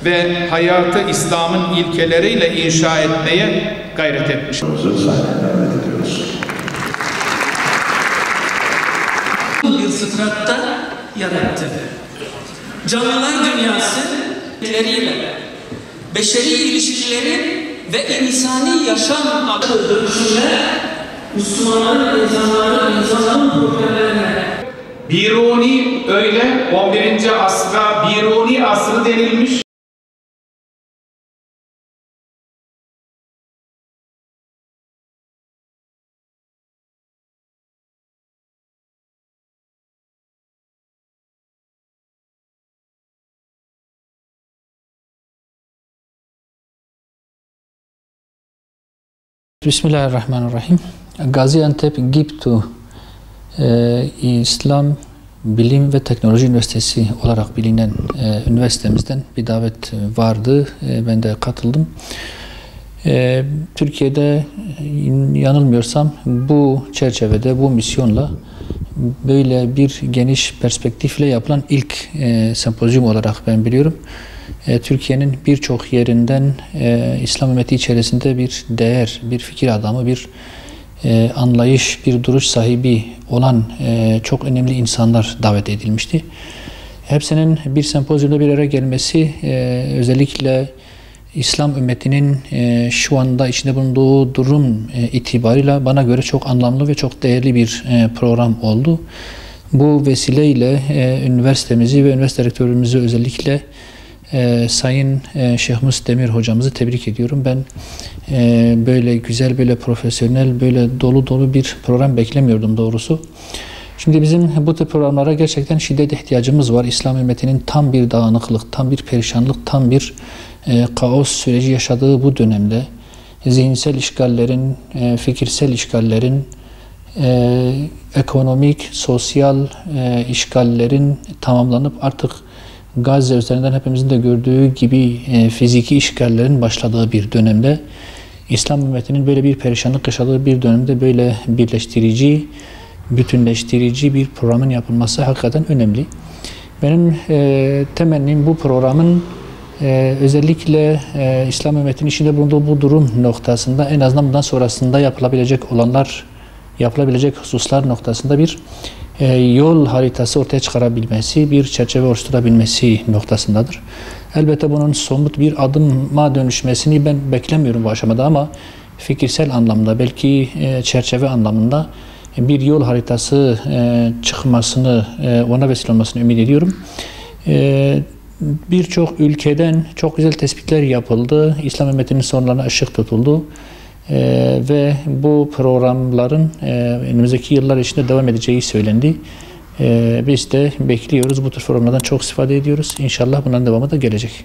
ve hayatı İslam'ın ilkeleriyle inşa etmeye gayret etmiş. Bir fıtratta yarattı. Canlılar dünyası ilkeleriyle beşeri ilişkilerin ve insani yaşam dönüşümle Müslümanların, insanların problemlerine. Biruni öyle 11. asra Biruni asrı denilmiş. Bismillahirrahmanirrahim. Gaziantep GİPTÜ İslam Bilim ve Teknoloji Üniversitesi olarak bilinen üniversitemizden bir davet vardı. Ben de katıldım. Türkiye'de yanılmıyorsam bu çerçevede, bu misyonla böyle bir geniş perspektifle yapılan ilk sempozyum olarak ben biliyorum. Türkiye'nin birçok yerinden İslam ümmeti içerisinde bir değer, bir fikir adamı, bir anlayış, bir duruş sahibi olan çok önemli insanlar davet edilmişti. Hepsinin bir sempozyumda bir araya gelmesi özellikle İslam ümmetinin şu anda içinde bulunduğu durum itibarıyla bana göre çok anlamlı ve çok değerli bir program oldu. Bu vesileyle üniversitemizi ve üniversite rektörümüzü özellikle Sayın Şeyh Mus Demir hocamızı tebrik ediyorum. Ben böyle güzel, böyle profesyonel, böyle dolu dolu bir program beklemiyordum doğrusu. Şimdi bizim bu tür programlara gerçekten şiddet ihtiyacımız var. İslam ümmetinin tam bir dağınıklık, tam bir perişanlık, tam bir kaos süreci yaşadığı bu dönemde zihinsel işgallerin, fikirsel işgallerin, ekonomik, sosyal işgallerin tamamlanıp artık Gazze üzerinden hepimizin de gördüğü gibi fiziki işgallerin başladığı bir dönemde, İslam ümmetinin böyle bir perişanlık yaşadığı bir dönemde böyle birleştirici, bütünleştirici bir programın yapılması hakikaten önemli. Benim temennim bu programın özellikle İslam ümmetinin içinde bulunduğu bu durum noktasında en azından bundan sonrasında yapılabilecek olanlar, yapılabilecek hususlar noktasında bir yol haritası ortaya çıkarabilmesi, bir çerçeve oluşturabilmesi noktasındadır. Elbette bunun somut bir adıma dönüşmesini ben beklemiyorum bu aşamada ama fikirsel anlamda, belki çerçeve anlamında bir yol haritası çıkmasını, ona vesile olmasını ümit ediyorum. Birçok ülkeden çok güzel tespitler yapıldı. İslam ümmetinin sorunlarına ışık tutuldu. Ve bu programların önümüzdeki yıllar içinde devam edeceği söylendi. Biz de bekliyoruz. Bu tür programlardan çok istifade ediyoruz. İnşallah bunların devamı da gelecek.